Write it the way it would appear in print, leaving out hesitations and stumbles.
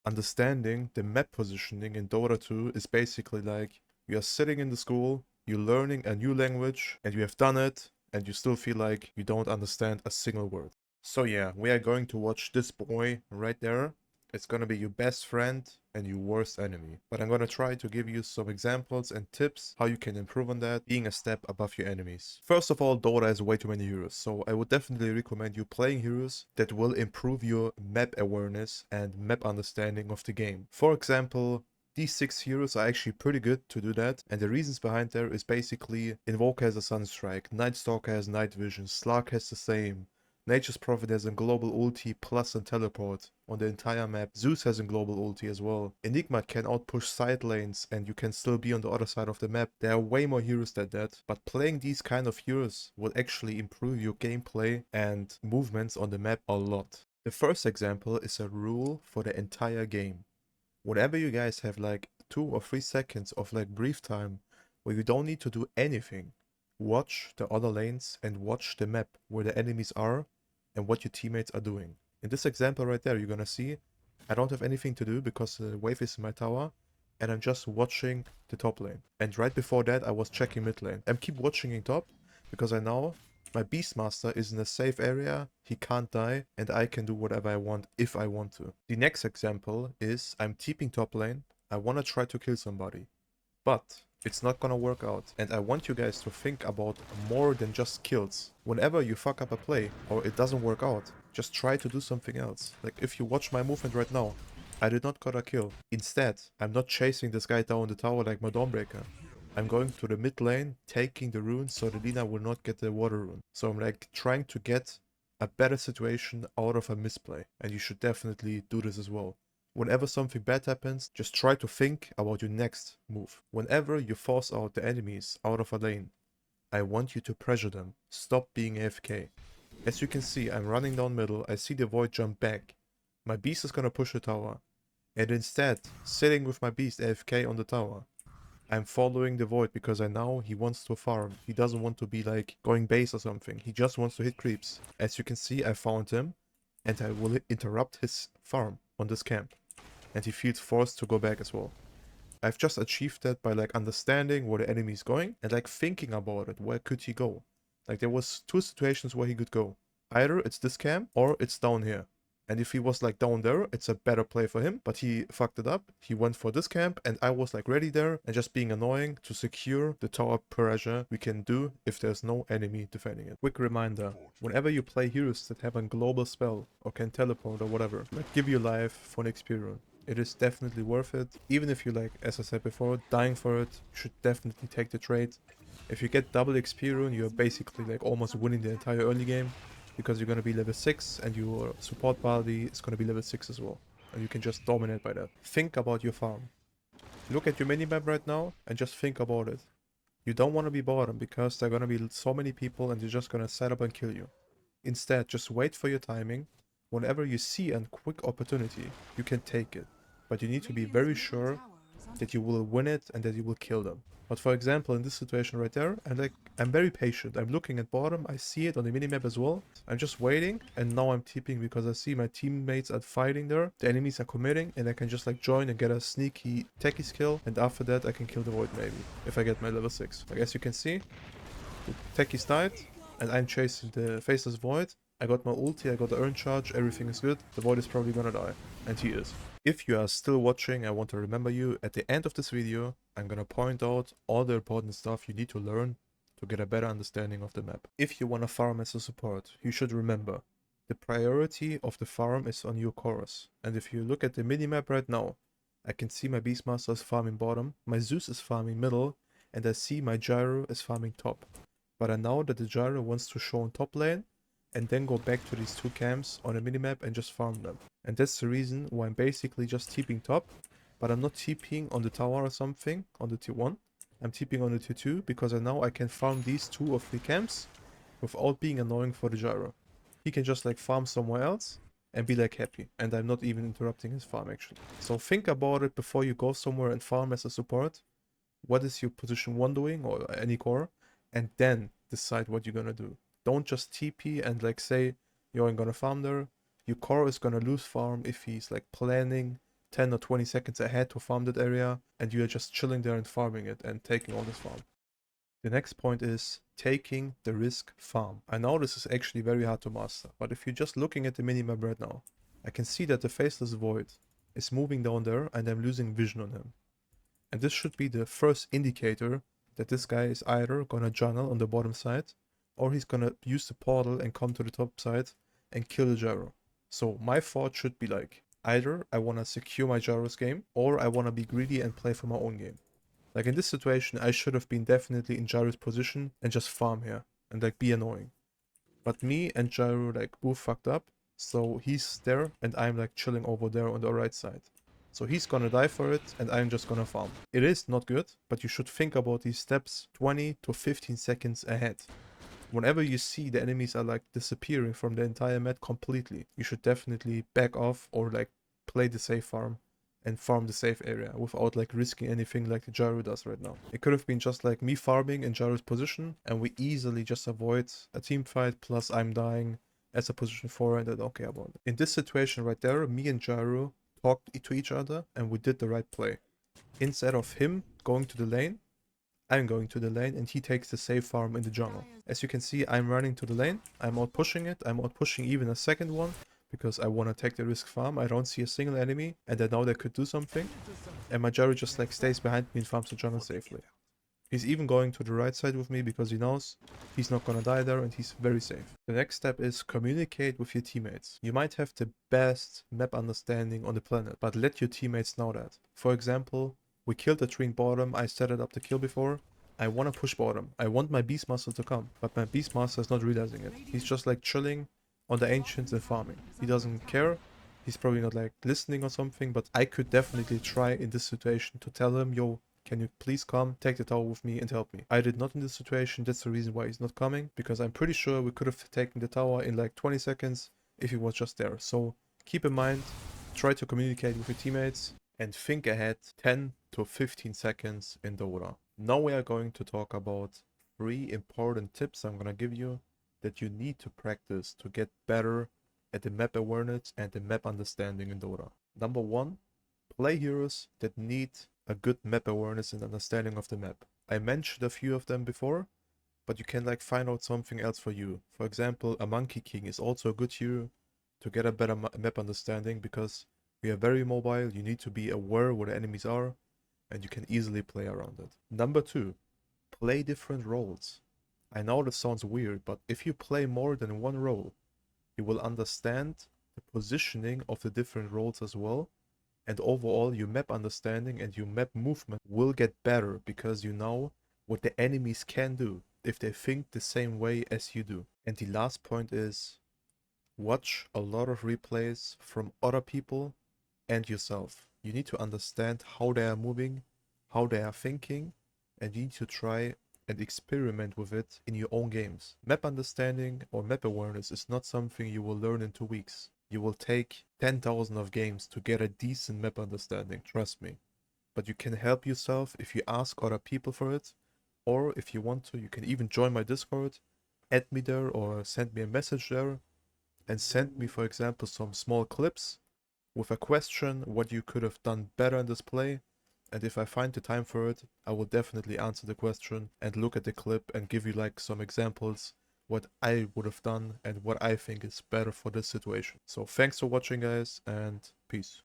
understanding the map positioning in Dota 2 is basically like you are sitting in the school, you're learning a new language, and you have done it, and you still feel like you don't understand a single word. So yeah, we are going to watch this boy right there. It's gonna be your best friend and your worst enemy. But I'm gonna try to give you some examples and tips how you can improve on that, being a step above your enemies. First of all, Dota has way too many heroes, so I would definitely recommend you playing heroes that will improve your map awareness and map understanding of the game. For example, these 6 heroes are actually pretty good to do that, and the reasons behind there is basically Invoker has a Sunstrike, Night Stalker has Night Vision, Slark has the same, Nature's Prophet has a global ulti plus a teleport on the entire map. Zeus has a global ulti as well. Enigma can outpush side lanes and you can still be on the other side of the map. There are way more heroes than that, but playing these kind of heroes will actually improve your gameplay and movements on the map a lot. The first example is a rule for the entire game. Whenever you guys have like 2 or 3 seconds of like brief time where you don't need to do anything, watch the other lanes and watch the map where the enemies are and what your teammates are doing. In this example right there, you're gonna see I don't have anything to do because the wave is in my tower and I'm just watching the top lane. And right before that, I was checking mid lane. I'm keep watching in top because I know my Beastmaster is in a safe area, he can't die, and I can do whatever I want if I want to. The next example is I'm TPing top lane, I wanna try to kill somebody, but it's not gonna work out. And I want you guys to think about more than just kills. Whenever you fuck up a play or it doesn't work out, just try to do something else. Like if you watch my movement right now, I did not got a kill. Instead, I'm not chasing this guy down the tower like my Dawnbreaker. I'm going to the mid lane, taking the runes so the Lina will not get the water rune. So I'm like trying to get a better situation out of a misplay. And you should definitely do this as well. Whenever something bad happens, just try to think about your next move. Whenever you force out the enemies out of a lane, I want you to pressure them. Stop being AFK. As you can see, I'm running down middle, I see the Void jump back. My beast is gonna push the tower. And instead, sitting with my beast AFK on the tower, I'm following the Void because I know he wants to farm. He doesn't want to be like going base or something. He just wants to hit creeps. As you can see, I found him and I will interrupt his farm on this camp. And he feels forced to go back as well. I've just achieved that by like understanding where the enemy is going and like thinking about it. Where could he go? Like there was 2 situations where he could go. Either it's this camp or it's down here. And if he was like down there, it's a better play for him. But he fucked it up. He went for this camp and I was like ready there and just being annoying to secure the tower pressure we can do if there's no enemy defending it. Quick reminder, whenever you play heroes that have a global spell or can teleport or whatever, like give your life for an experience. It is definitely worth it. Even if you like, as I said before, dying for it, you should definitely take the trade. If you get double XP rune, you're basically like almost winning the entire early game. Because you're gonna be level 6 and your support body is gonna be level 6 as well. And you can just dominate by that. Think about your farm. Look at your minimap right now and just think about it. You don't want to be bottom because there are gonna be so many people and they're just gonna set up and kill you. Instead, just wait for your timing. Whenever you see a quick opportunity, you can take it. But you need to be very sure that you will win it and that you will kill them. But for example, in this situation right there, I'm very patient. I'm looking at bottom, I see it on the minimap as well. I'm just waiting, and now I'm TPing because I see my teammates are fighting there. The enemies are committing, and I can just like join and get a sneaky techie skill, and after that I can kill the Void maybe, if I get my level 6. Like as you can see, the techies died, and I'm chasing the Faceless Void. I got my ulti, I got the Urn Charge, everything is good. The Void is probably gonna die, and he is. If you are still watching, I want to remember you, at the end of this video, I'm gonna point out all the important stuff you need to learn to get a better understanding of the map. If you wanna farm as a support, you should remember, the priority of the farm is on your chorus. And if you look at the minimap right now, I can see my Beastmaster is farming bottom, my Zeus is farming middle, and I see my Gyro is farming top. But I know that the Gyro wants to show on top lane, and then go back to these 2 camps on a minimap and just farm them. And that's the reason why I'm basically just TPing top, but I'm not TPing on the tower or something, on the tier 1. I'm TPing on the tier 2 because I know I can farm these 2 or 3 camps without being annoying for the Gyro. He can just like farm somewhere else and be like happy, and I'm not even interrupting his farm actually. So think about it before you go somewhere and farm as a support. What is your position 1 doing, or any core, and then decide what you're gonna do. Don't just TP and like say, yo, I'm gonna farm there. Your core is gonna lose farm if he's like planning 10 or 20 seconds ahead to farm that area, and you are just chilling there and farming it and taking all this farm. The next point is taking the risk farm. I know this is actually very hard to master, but if you're just looking at the minimap right now, I can see that the Faceless Void is moving down there and I'm losing vision on him. And this should be the first indicator that this guy is either gonna jungle on the bottom side, or he's gonna use the portal and come to the top side and kill the gyro. So my thought should be like, either I wanna secure my gyro's game, or I wanna be greedy and play for my own game. Like in this situation, I should have been definitely in gyro's position and just farm here and like be annoying. But me and gyro like both fucked up, so he's there and I'm like chilling over there on the right side. So he's gonna die for it and I'm just gonna farm. It is not good, but you should think about these steps 20 to 15 seconds ahead. Whenever you see the enemies are like disappearing from the entire map completely, you should definitely back off or like play the safe farm and farm the safe area without like risking anything like the gyro does right now. It could have been just like me farming in gyro's position and we easily just avoid a team fight, plus I'm dying as a position 4 and I don't care about it. In this situation right there, me and gyro talked to each other and we did the right play. Instead of him going to the lane, I'm going to the lane and he takes the safe farm in the jungle. As you can see, I'm running to the lane, I'm out pushing it, I'm out pushing even a second one because I want to take the risk farm. I don't see a single enemy and I know they could do something, and my gyro just like stays behind me and farms the jungle safely. He's even going to the right side with me because he knows he's not gonna die there and he's very safe. The next step is communicate with your teammates. You might have the best map understanding on the planet, but let your teammates know that. For example, we killed the tree in bottom, I set it up the kill before. I want to push bottom. I want my Beastmaster to come, but my Beastmaster is not realizing it. He's just like chilling on the Ancients and farming. He doesn't care. He's probably not like listening or something, but I could definitely try in this situation to tell him, yo, can you please come, take the tower with me and help me? I did not in this situation. That's the reason why he's not coming, because I'm pretty sure we could have taken the tower in like 20 seconds if he was just there. So keep in mind, try to communicate with your teammates and think ahead 10 to 15 seconds in Dota. Now we are going to talk about 3 important tips I'm gonna give you that you need to practice to get better at the map awareness and the map understanding in Dota. Number 1, play heroes that need a good map awareness and understanding of the map. I mentioned a few of them before, but you can like find out something else for you. For example, a Monkey King is also a good hero to get a better map understanding, because we are very mobile, you need to be aware where the enemies are, and you can easily play around it. Number 2, play different roles. I know this sounds weird, but if you play more than one role, you will understand the positioning of the different roles as well, and overall your map understanding and your map movement will get better because you know what the enemies can do if they think the same way as you do. And the last point is, watch a lot of replays from other people and yourself. You need to understand how they are moving, how they are thinking, and you need to try and experiment with it in your own games. Map understanding or map awareness is not something you will learn in 2 weeks. You will take 10,000 of games to get a decent map understanding, trust me. But you can help yourself if you ask other people for it, or if you want to, you can even join my Discord, add me there or send me a message there, and send me, for example, some small clips with a question what you could have done better in this play, and if I find the time for it, I will definitely answer the question and look at the clip and give you like some examples what I would have done and what I think is better for this situation. So thanks for watching, guys, and peace.